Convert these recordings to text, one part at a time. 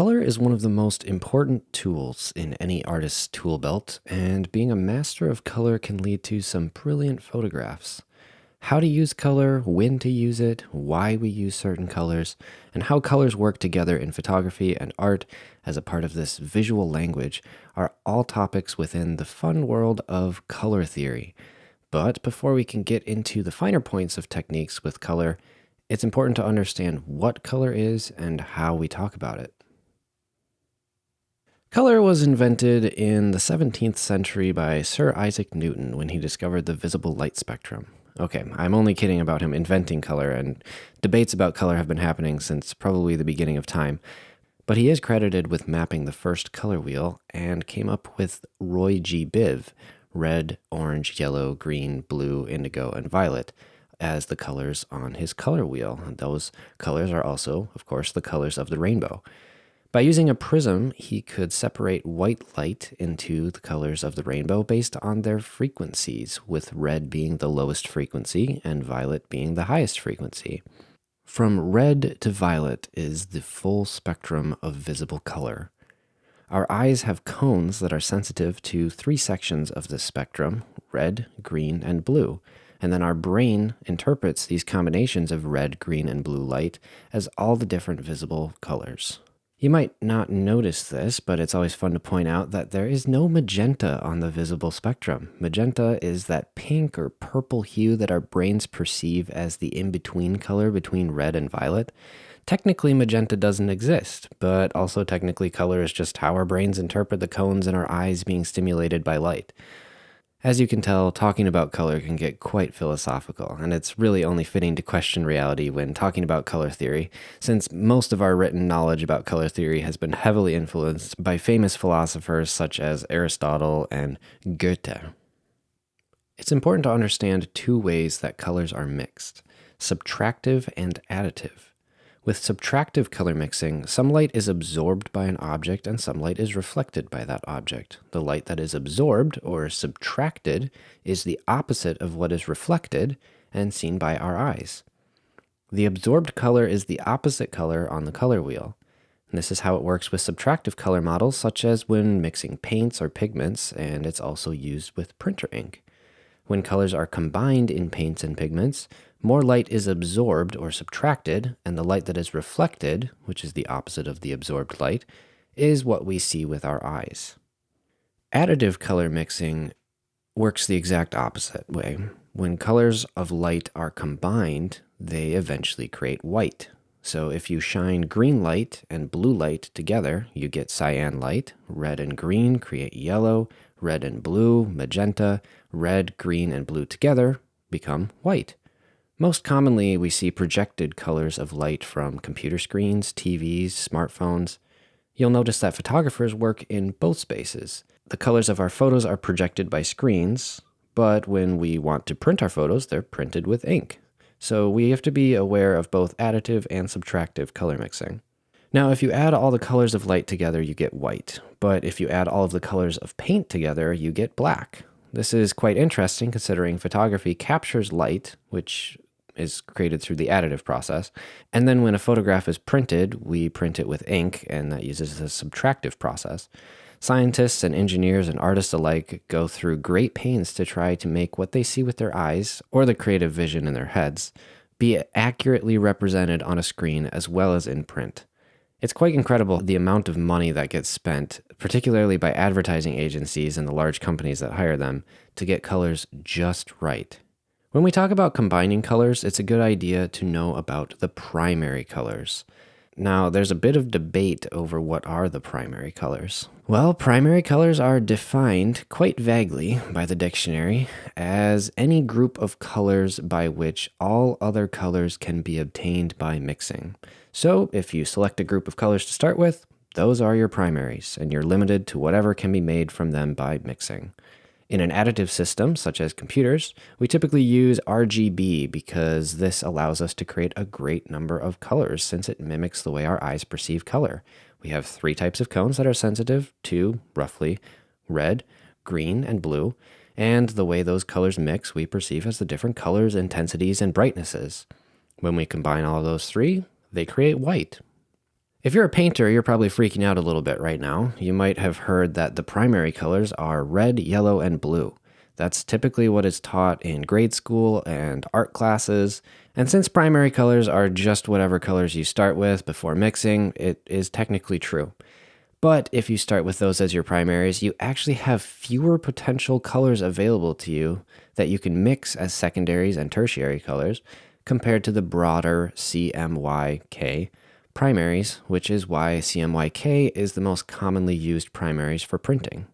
Color is one of the most important tools in any artist's tool belt, and being a master of color can lead to some brilliant photographs. How to use color, when to use it, why we use certain colors, and how colors work together in photography and art as a part of this visual language are all topics within the fun world of color theory. But before we can get into the finer points of techniques with color, it's important to understand what color is and how we talk about it. Color was invented in the 17th century by Sir Isaac Newton when he discovered the visible light spectrum. Okay, I'm only kidding about him inventing color, and debates about color have been happening since probably the beginning of time. But he is credited with mapping the first color wheel and came up with Roy G. Biv, red, orange, yellow, green, blue, indigo, and violet, as the colors on his color wheel. And those colors are also, of course, the colors of the rainbow. By using a prism, he could separate white light into the colors of the rainbow based on their frequencies, with red being the lowest frequency and violet being the highest frequency. From red to violet is the full spectrum of visible color. Our eyes have cones that are sensitive to three sections of this spectrum: red, green, and blue. And then our brain interprets these combinations of red, green, and blue light as all the different visible colors. You might not notice this, but it's always fun to point out that there is no magenta on the visible spectrum. Magenta is that pink or purple hue that our brains perceive as the in-between color between red and violet. Technically, magenta doesn't exist, but also technically color is just how our brains interpret the cones in our eyes being stimulated by light. As you can tell, talking about color can get quite philosophical, and it's really only fitting to question reality when talking about color theory, since most of our written knowledge about color theory has been heavily influenced by famous philosophers such as Aristotle and Goethe. It's important to understand two ways that colors are mixed: subtractive and additive. With subtractive color mixing, some light is absorbed by an object and some light is reflected by that object. The light that is absorbed, or subtracted, is the opposite of what is reflected and seen by our eyes. The absorbed color is the opposite color on the color wheel. And this is how it works with subtractive color models, such as when mixing paints or pigments, and it's also used with printer ink. When colors are combined in paints and pigments, more light is absorbed or subtracted, and the light that is reflected, which is the opposite of the absorbed light, is what we see with our eyes. Additive color mixing works the exact opposite way. When colors of light are combined, they eventually create white. So if you shine green light and blue light together, you get cyan light. Red and green create yellow. Red and blue, magenta. Red, green, and blue together become white. Most commonly, we see projected colors of light from computer screens, TVs, smartphones. You'll notice that photographers work in both spaces. The colors of our photos are projected by screens, but when we want to print our photos, they're printed with ink. So we have to be aware of both additive and subtractive color mixing. Now, if you add all the colors of light together, you get white. But if you add all of the colors of paint together, you get black. This is quite interesting considering photography captures light, which is created through the additive process. And then when a photograph is printed, we print it with ink, and that uses the subtractive process. Scientists and engineers and artists alike go through great pains to try to make what they see with their eyes, or the creative vision in their heads, be accurately represented on a screen as well as in print. It's quite incredible the amount of money that gets spent, particularly by advertising agencies and the large companies that hire them, to get colors just right. When we talk about combining colors, it's a good idea to know about the primary colors. Now, there's a bit of debate over what are the primary colors. Well, primary colors are defined quite vaguely by the dictionary as any group of colors by which all other colors can be obtained by mixing. So, if you select a group of colors to start with, those are your primaries, and you're limited to whatever can be made from them by mixing. In an additive system, such as computers, we typically use RGB because this allows us to create a great number of colors since it mimics the way our eyes perceive color. We have three types of cones that are sensitive to, roughly, red, green, and blue, and the way those colors mix we perceive as the different colors, intensities, and brightnesses. When we combine all of those three, they create white. If you're a painter, you're probably freaking out a little bit right now. You might have heard that the primary colors are red, yellow, and blue. That's typically what is taught in grade school and art classes. And since primary colors are just whatever colors you start with before mixing, it is technically true. But if you start with those as your primaries, you actually have fewer potential colors available to you that you can mix as secondaries and tertiary colors compared to the broader CMYK primaries, which is why CMYK is the most commonly used primaries for printing.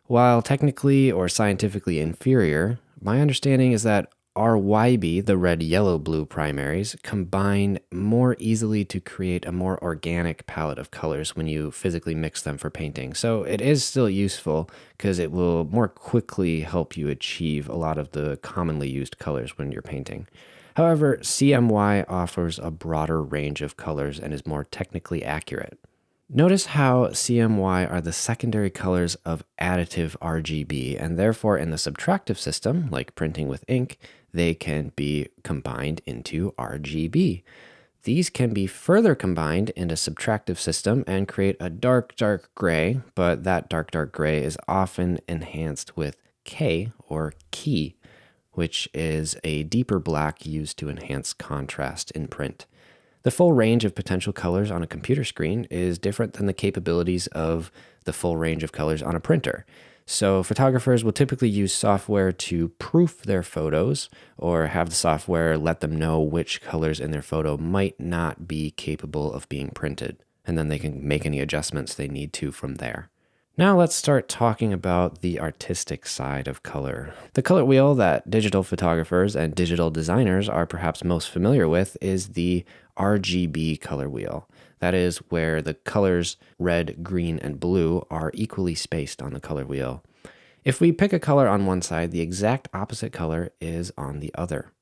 While technically or scientifically inferior, my understanding is that RYB, the red, yellow, blue primaries, combine more easily to create a more organic palette of colors when you physically mix them for painting. So it is still useful because it will more quickly help you achieve a lot of the commonly used colors when you're painting. However, CMY offers a broader range of colors and is more technically accurate. Notice how CMY are the secondary colors of additive RGB, and therefore in the subtractive system, like printing with ink, they can be combined into RGB. These can be further combined in a subtractive system and create a dark, dark gray, but that dark, dark gray is often enhanced with K or key, which is a deeper black used to enhance contrast in print. The full range of potential colors on a computer screen is different than the capabilities of the full range of colors on a printer. So photographers will typically use software to proof their photos or have the software let them know which colors in their photo might not be capable of being printed, and then they can make any adjustments they need to from there. Now let's start talking about the artistic side of color. The color wheel that digital photographers and digital designers are perhaps most familiar with is the RGB color wheel. That is where the colors red, green, and blue are equally spaced on the color wheel. If we pick a color on one side, the exact opposite color is on the other.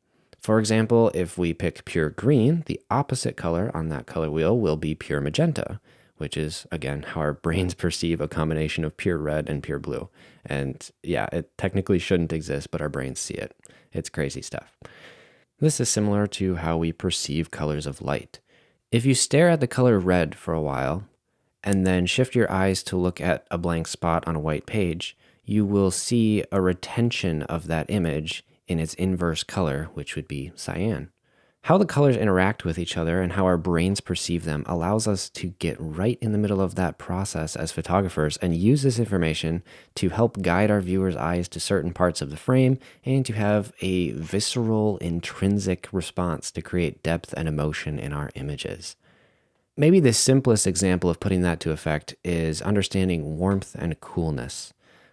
For example, if we pick pure green, the opposite color on that color wheel will be pure magenta, which is, again, how our brains perceive a combination of pure red and pure blue. And yeah, it technically shouldn't exist, but our brains see it. It's crazy stuff. This is similar to how we perceive colors of light. If you stare at the color red for a while, and then shift your eyes to look at a blank spot on a white page, you will see a retention of that image in its inverse color, which would be cyan. How the colors interact with each other and how our brains perceive them allows us to get right in the middle of that process as photographers and use this information to help guide our viewers' eyes to certain parts of the frame and to have a visceral, intrinsic response to create depth and emotion in our images. Maybe the simplest example of putting that to effect is understanding warmth and coolness.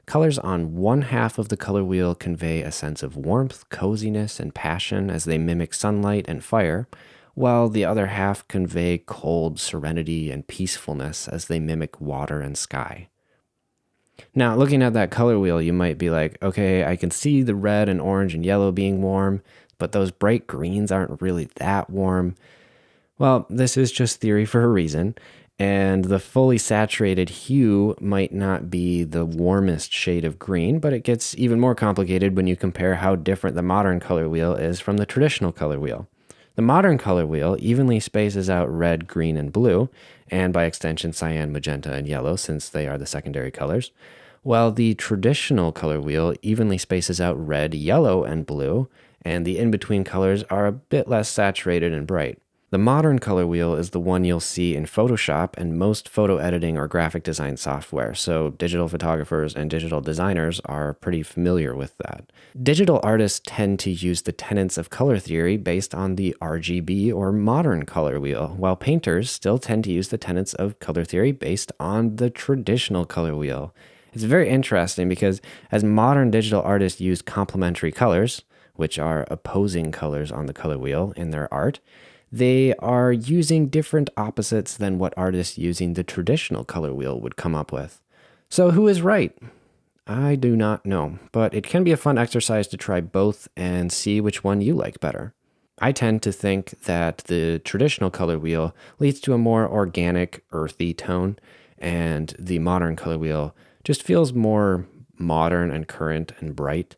Colors on one half of the color wheel convey a sense of warmth, coziness, and passion as they mimic sunlight and fire, while the other half convey cold serenity and peacefulness as they mimic water and sky. Now, looking at that color wheel, you might be like, okay, I can see the red and orange and yellow being warm, but those bright greens aren't really that warm. Well, this is just theory for a reason. And the fully saturated hue might not be the warmest shade of green, but it gets even more complicated when you compare how different the modern color wheel is from the traditional color wheel. The modern color wheel evenly spaces out red, green, and blue, and by extension cyan, magenta, and yellow since they are the secondary colors, while the traditional color wheel evenly spaces out red, yellow, and blue, and the in-between colors are a bit less saturated and bright. The modern color wheel is the one you'll see in Photoshop and most photo editing or graphic design software, so digital photographers and digital designers are pretty familiar with that. Digital artists tend to use the tenets of color theory based on the RGB or modern color wheel, while painters still tend to use the tenets of color theory based on the traditional color wheel. It's very interesting because as modern digital artists use complementary colors, which are opposing colors on the color wheel in their art, they are using different opposites than what artists using the traditional color wheel would come up with. So who is right? I do not know, but it can be a fun exercise to try both and see which one you like better. I tend to think that the traditional color wheel leads to a more organic, earthy tone, and the modern color wheel just feels more modern and current and bright.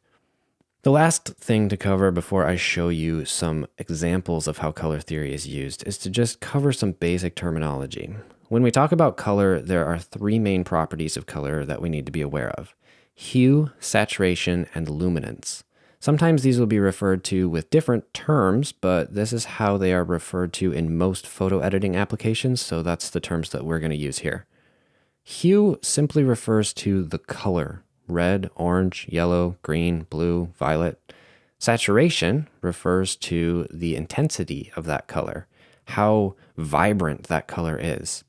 The last thing to cover before I show you some examples of how color theory is used is to just cover some basic terminology. When we talk about color, there are three main properties of color that we need to be aware of: hue, saturation, and luminance. Sometimes these will be referred to with different terms, but this is how they are referred to in most photo editing applications, so that's the terms that we're going to use here. Hue simply refers to the color: red, orange, yellow, green, blue, violet. Saturation refers to the intensity of that color, how vibrant that color is.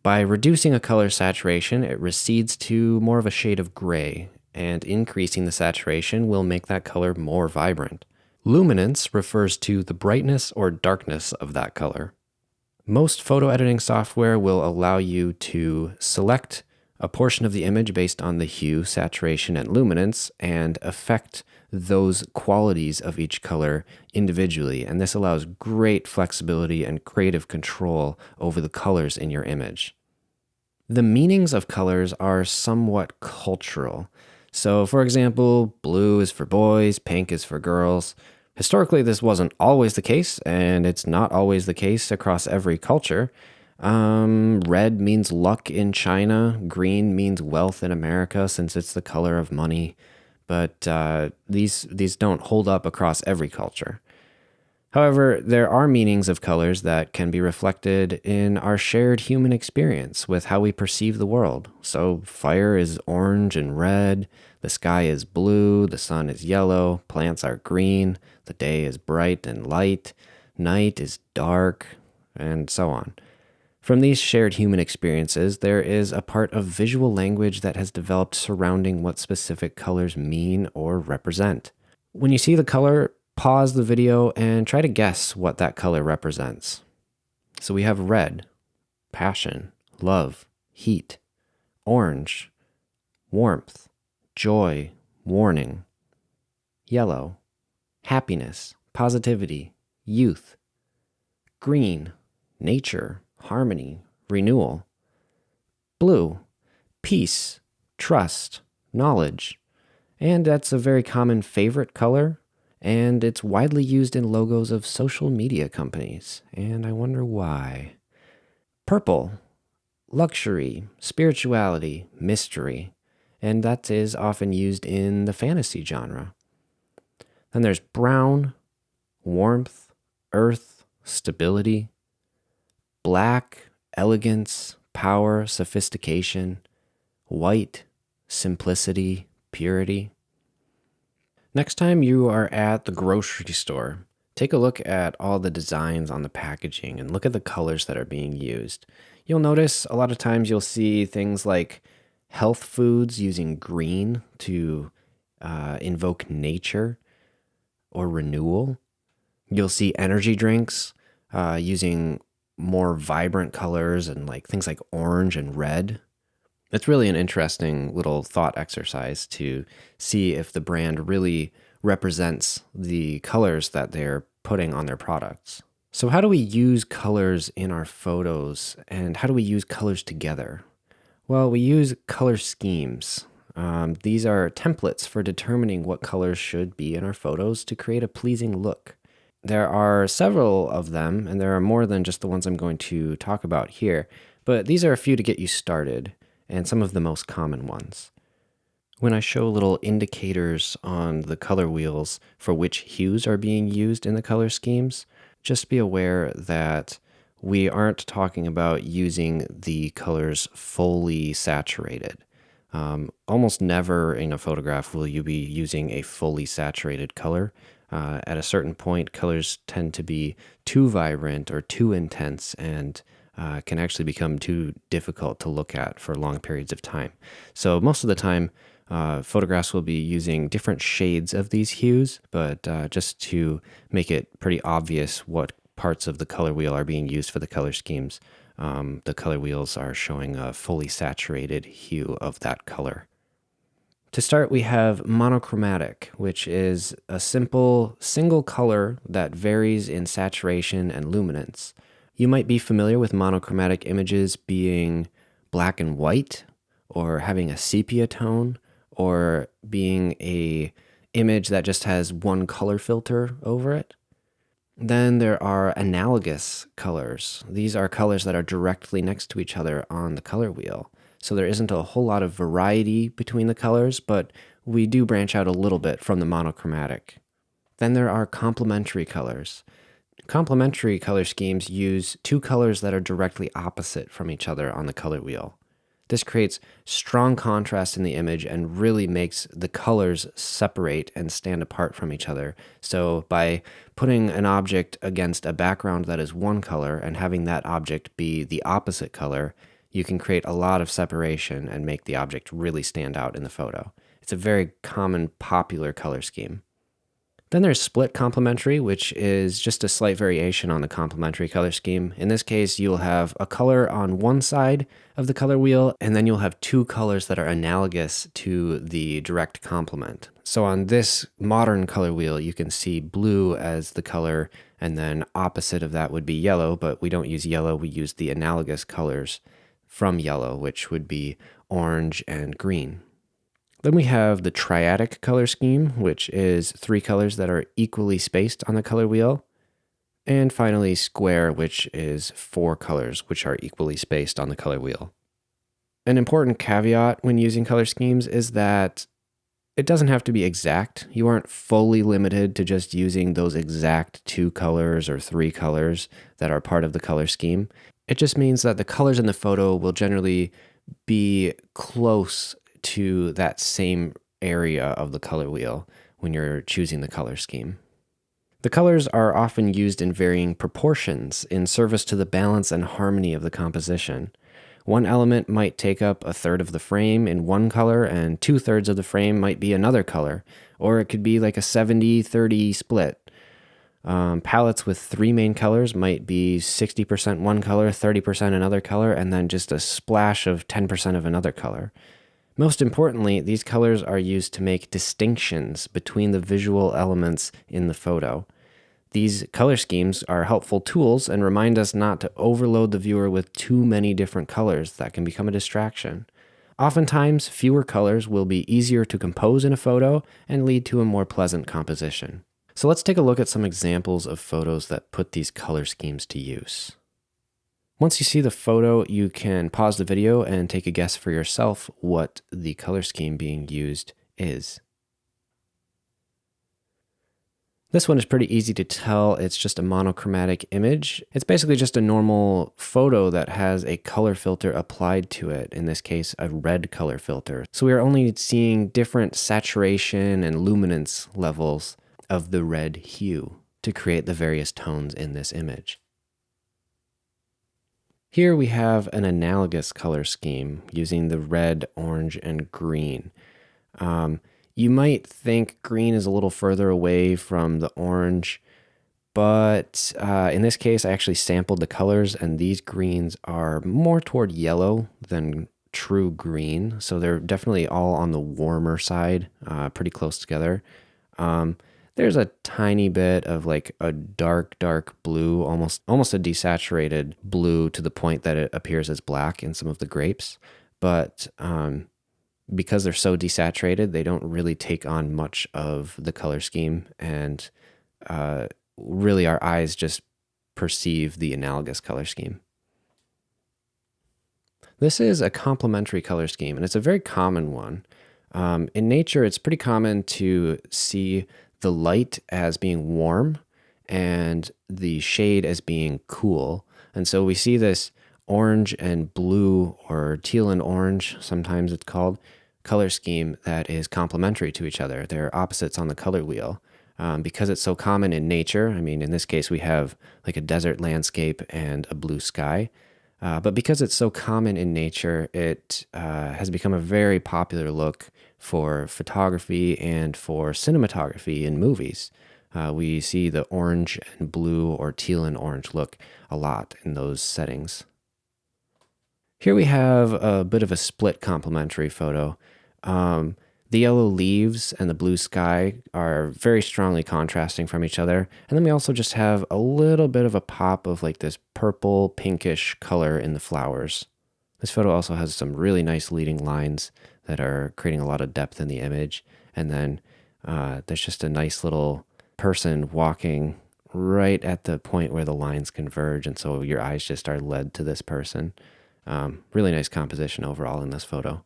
By reducing a color's saturation, it recedes to more of a shade of gray, and increasing the saturation will make that color more vibrant. Luminance refers to the brightness or darkness of that color. Most photo editing software will allow you to select a portion of the image based on the hue, saturation, and luminance and affect those qualities of each color individually. And this allows great flexibility and creative control over the colors in your image. The meanings of colors are somewhat cultural. So, for example, blue is for boys, pink is for girls. Historically, this wasn't always the case, and it's not always the case across every culture. Red means luck in China. Green means wealth in America, since it's the color of money. But these don't hold up across every culture. However, there are meanings of colors that can be reflected in our shared human experience with how we perceive the world. So fire is orange and red, the sky is blue, the sun is yellow, plants are green, the day is bright and light, night is dark, and so on. From these shared human experiences, there is a part of visual language that has developed surrounding what specific colors mean or represent. When you see the color, pause the video and try to guess what that color represents. So we have red, passion, love, heat; orange, warmth, joy, warning; yellow, happiness, positivity, youth; green, nature, harmony, renewal; blue, peace, trust, knowledge. And that's a very common favorite color, and it's widely used in logos of social media companies, and I wonder why. Purple, luxury, spirituality, mystery, and that is often used in the fantasy genre. Then there's brown, warmth, earth, stability; black, elegance, power, sophistication; white, simplicity, purity. Next time you are at the grocery store, take a look at all the designs on the packaging and look at the colors that are being used. You'll notice a lot of times you'll see things like health foods using green to invoke nature or renewal. You'll see energy drinks using more vibrant colors and like things like orange and red. It's really an interesting little thought exercise to see if the brand really represents the colors that they're putting on their products. So how do we use colors in our photos, and how do we use colors together? Well, we use color schemes. These are templates for determining what colors should be in our photos to create a pleasing look. There are several of them, and there are more than just the ones I'm going to talk about here, but these are a few to get you started, and some of the most common ones. When I show little indicators on the color wheels for which hues are being used in the color schemes, just be aware that we aren't talking about using the colors fully saturated. Almost never in a photograph will you be using a fully saturated color. At a certain point, colors tend to be too vibrant or too intense and can actually become too difficult to look at for long periods of time. So most of the time, photographs will be using different shades of these hues, but just to make it pretty obvious what parts of the color wheel are being used for the color schemes, the color wheels are showing a fully saturated hue of that color. To start, we have monochromatic, which is a simple single color that varies in saturation and luminance. You might be familiar with monochromatic images being black and white, or having a sepia tone, or being a image that just has one color filter over it. Then there are analogous colors. These are colors that are directly next to each other on the color wheel. So there isn't a whole lot of variety between the colors, but we do branch out a little bit from the monochromatic. Then there are complementary colors. Complementary color schemes use two colors that are directly opposite from each other on the color wheel. This creates strong contrast in the image and really makes the colors separate and stand apart from each other. So by putting an object against a background that is one color and having that object be the opposite color, you can create a lot of separation and make the object really stand out in the photo. It's a very common, popular color scheme. Then there's split complementary, which is just a slight variation on the complementary color scheme. In this case, you'll have a color on one side of the color wheel, and then you'll have two colors that are analogous to the direct complement. So on this modern color wheel, you can see blue as the color, and then opposite of that would be yellow, but we don't use yellow, we use the analogous colors from yellow, which would be orange and green. Then we have the triadic color scheme, which is three colors that are equally spaced on the color wheel. And finally, square, which is four colors which are equally spaced on the color wheel. An important caveat when using color schemes is that it doesn't have to be exact. You aren't fully limited to just using those exact two colors or three colors that are part of the color scheme. It just means that the colors in the photo will generally be close to that same area of the color wheel when you're choosing the color scheme. The colors are often used in varying proportions in service to the balance and harmony of the composition. One element might take up a third of the frame in one color and 2/3 of the frame might be another color, or it could be like a 70-30 split. Palettes with three main colors might be 60% one color, 30% another color, and then just a splash of 10% of another color. Most importantly, these colors are used to make distinctions between the visual elements in the photo. These color schemes are helpful tools and remind us not to overload the viewer with too many different colors that can become a distraction. Oftentimes, fewer colors will be easier to compose in a photo and lead to a more pleasant composition. So let's take a look at some examples of photos that put these color schemes to use. Once you see the photo, you can pause the video and take a guess for yourself what the color scheme being used is. This one is pretty easy to tell. It's just a monochromatic image. It's basically just a normal photo that has a color filter applied to it, in this case, a red color filter. So we are only seeing different saturation and luminance levels of the red hue to create the various tones in this image. Here we have an analogous color scheme using the red, orange, and green. You might think green is a little further away from the orange, but in this case, I actually sampled the colors, and these greens are more toward yellow than true green. So they're definitely all on the warmer side, pretty close together. There's a tiny bit of like a dark blue, almost a desaturated blue to the point that it appears as black in some of the grapes. But because they're so desaturated, they don't really take on much of the color scheme. And really our eyes just perceive the analogous color scheme. This is a complementary color scheme, and it's a very common one. In nature, it's pretty common to see the light as being warm and the shade as being cool. And so we see this orange and blue, or teal and orange, sometimes it's called, color scheme that is complementary to each other. They're opposites on the color wheel. Because it's so common in nature, I mean, in this case, we have like a desert landscape and a blue sky. But because it's so common in nature, it has become a very popular look for photography and for cinematography in movies. We see the orange and blue or teal and orange look a lot in those settings. Here we have a bit of a split complementary photo. The yellow leaves and the blue sky are very strongly contrasting from each other. And then we also just have a little bit of a pop of like this purple pinkish color in the flowers. This photo also has some really nice leading lines that are creating a lot of depth in the image. And then There's just a nice little person walking right at the point where the lines converge, and so your eyes just are led to this person. Really nice composition overall in this photo.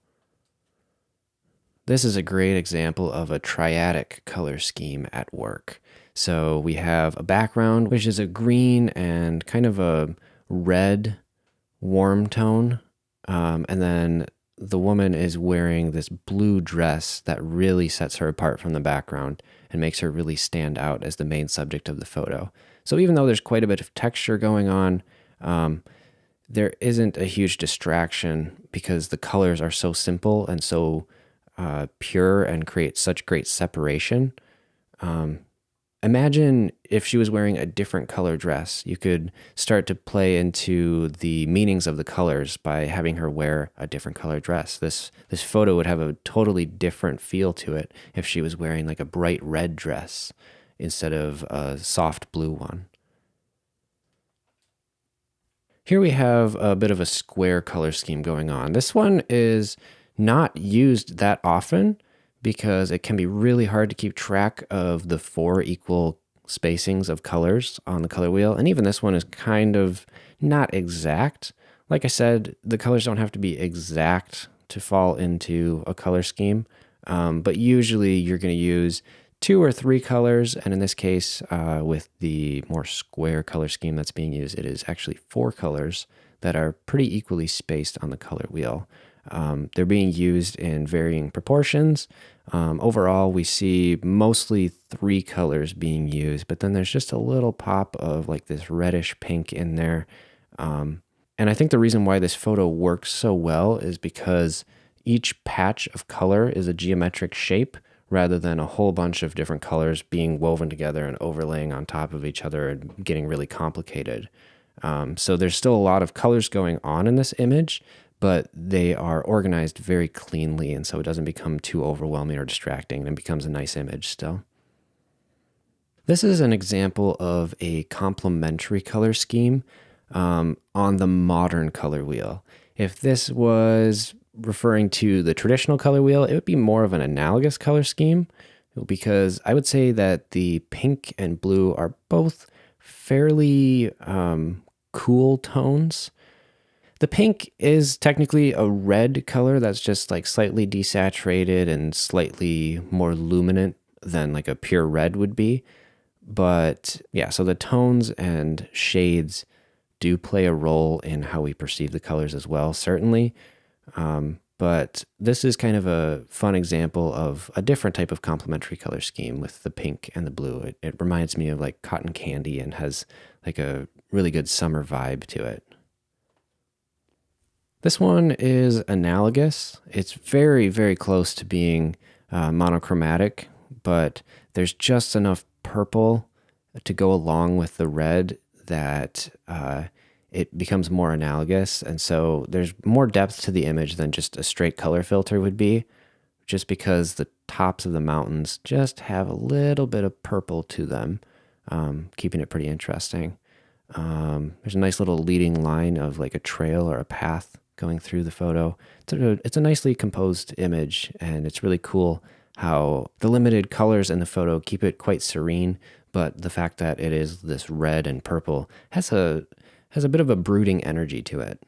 This is a great example of a triadic color scheme at work. So we have a background, which is a green and kind of a red warm tone. And then the woman is wearing this blue dress that really sets her apart from the background and makes her really stand out as the main subject of the photo. So even though there's quite a bit of texture going on, there isn't a huge distraction because the colors are so simple and so pure and create such great separation. Imagine if she was wearing a different color dress. You could start to play into the meanings of the colors by having her wear a different color dress. This photo would have a totally different feel to it if she was wearing like a bright red dress instead of a soft blue one. Here we have a bit of a square color scheme going on. This one is not used that often because it can be really hard to keep track of the 4 equal spacings of colors on the color wheel. And even this one is kind of not exact. Like I said, the colors don't have to be exact to fall into a color scheme. But usually you're going to use 2 or 3 colors. And in this case, with the more square color scheme that's being used, it is actually 4 colors that are pretty equally spaced on the color wheel. They're being used in varying proportions. Overall, we see mostly 3 colors being used, but then there's just a little pop of like this reddish pink in there. And I think the reason why this photo works so well is because each patch of color is a geometric shape rather than a whole bunch of different colors being woven together and overlaying on top of each other and getting really complicated. So there's still a lot of colors going on in this image, but they are organized very cleanly, and so it doesn't become too overwhelming or distracting and becomes a nice image still. This is an example of a complementary color scheme on the modern color wheel. If this was referring to the traditional color wheel, it would be more of an analogous color scheme because I would say that the pink and blue are both fairly cool tones. The pink is technically a red color that's just like slightly desaturated and slightly more luminant than like a pure red would be. But yeah, so the tones and shades do play a role in how we perceive the colors as well, certainly. But this is kind of a fun example of a different type of complementary color scheme with the pink and the blue. It reminds me of like cotton candy and has like a really good summer vibe to it. This one is analogous. It's very, very close to being monochromatic, but there's just enough purple to go along with the red that it becomes more analogous. And so there's more depth to the image than just a straight color filter would be, just because the tops of the mountains just have a little bit of purple to them, keeping it pretty interesting. There's a nice little leading line of like a trail or a path going through the photo. It's a nicely composed image, and it's really cool how the limited colors in the photo keep it quite serene, but the fact that it is this red and purple has a bit of a brooding energy to it.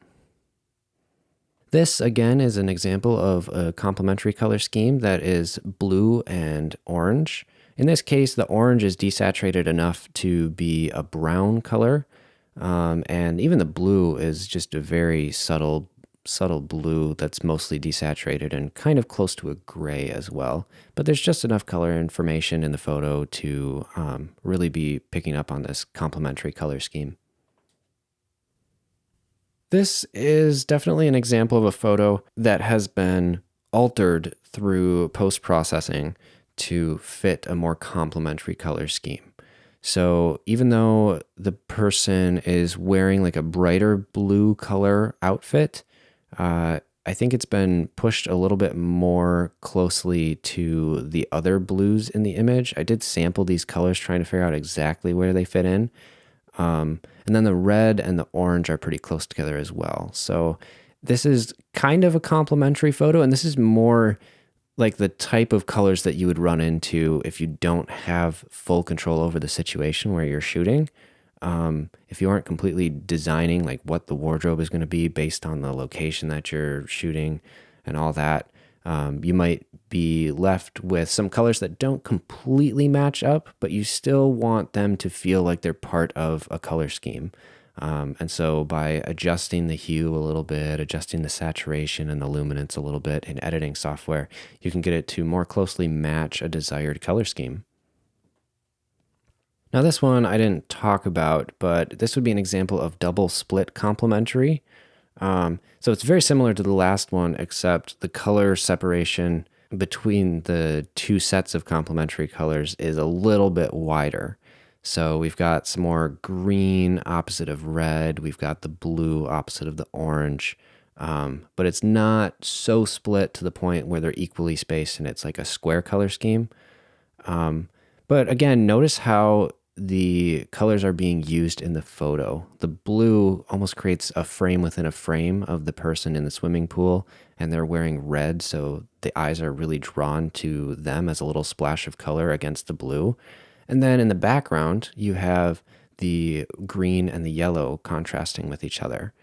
This, again, is an example of a complementary color scheme that is blue and orange. In this case, the orange is desaturated enough to be a brown color, and even the blue is just a very subtle blue that's mostly desaturated and kind of close to a gray as well. But there's just enough color information in the photo to really be picking up on this complementary color scheme. This is definitely an example of a photo that has been altered through post-processing to fit a more complementary color scheme. So even though the person is wearing like a brighter blue color outfit, I think it's been pushed a little bit more closely to the other blues in the image. I did sample these colors trying to figure out exactly where they fit in. And then the red and the orange are pretty close together as well. So this is kind of a complementary photo, and this is more like the type of colors that you would run into if you don't have full control over the situation where you're shooting. If you aren't completely designing like what the wardrobe is going to be based on the location that you're shooting and all that, you might be left with some colors that don't completely match up, but you still want them to feel like they're part of a color scheme. And so by adjusting the hue a little bit, adjusting the saturation and the luminance a little bit in editing software, you can get it to more closely match a desired color scheme. Now, this one I didn't talk about, but this would be an example of double split complementary. So it's very similar to the last one, except the color separation between the two sets of complementary colors is a little bit wider. So we've got some more green opposite of red. We've got the blue opposite of the orange. But it's not so split to the point where they're equally spaced and it's like a square color scheme. But again, notice how the colors are being used in the photo. The blue almost creates a frame within a frame of the person in the swimming pool, and they're wearing red, so the eyes are really drawn to them as a little splash of color against the blue. And then in the background, you have the green and the yellow contrasting with each other.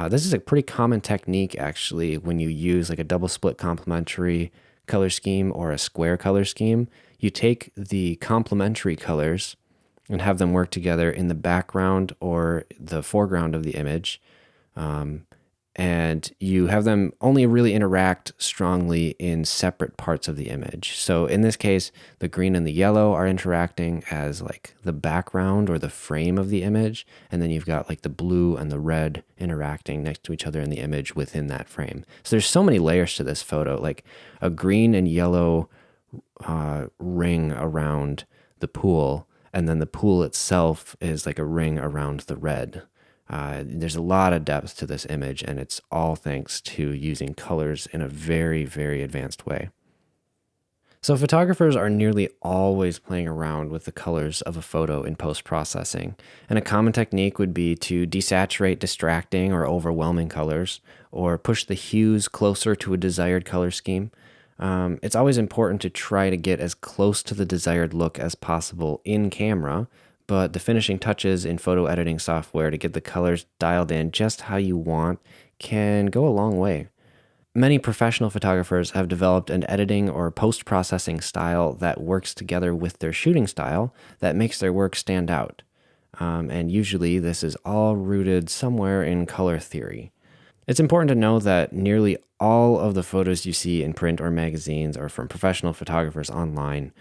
This is a pretty common technique, actually, when you use like a double split complementary color scheme or a square color scheme. You take the complementary colors and have them work together in the background or the foreground of the image. And you have them only really interact strongly in separate parts of the image. So in this case, the green and the yellow are interacting as like the background or the frame of the image. And then you've got like the blue and the red interacting next to each other in the image within that frame. So there's so many layers to this photo, like a green and yellow ring around the pool, and then the pool itself is like a ring around the red. There's a lot of depth to this image, and it's all thanks to using colors in a very, very advanced way. So photographers are nearly always playing around with the colors of a photo in post-processing. And a common technique would be to desaturate distracting or overwhelming colors, or push the hues closer to a desired color scheme. It's always important to try to get as close to the desired look as possible in camera, but the finishing touches in photo editing software to get the colors dialed in just how you want can go a long way. Many professional photographers have developed an editing or post-processing style that works together with their shooting style that makes their work stand out. And usually this is all rooted somewhere in color theory. It's important to know that nearly all of the photos you see in print or magazines are from professional photographers online,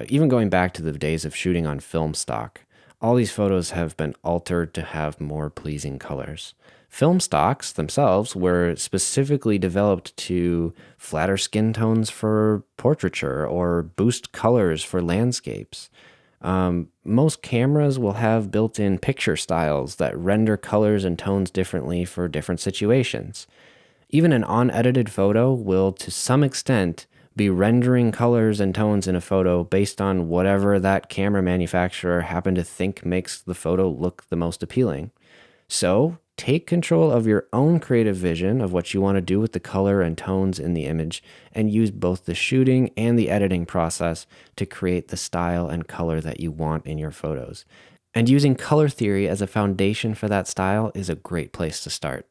even going back to the days of shooting on film stock. All these photos have been altered to have more pleasing colors. Film stocks themselves were specifically developed to flatter skin tones for portraiture or boost colors for landscapes. Most cameras will have built-in picture styles that render colors and tones differently for different situations. Even an unedited photo will, to some extent, be rendering colors and tones in a photo based on whatever that camera manufacturer happened to think makes the photo look the most appealing. So, take control of your own creative vision of what you want to do with the color and tones in the image, and use both the shooting and the editing process to create the style and color that you want in your photos. And using color theory as a foundation for that style is a great place to start.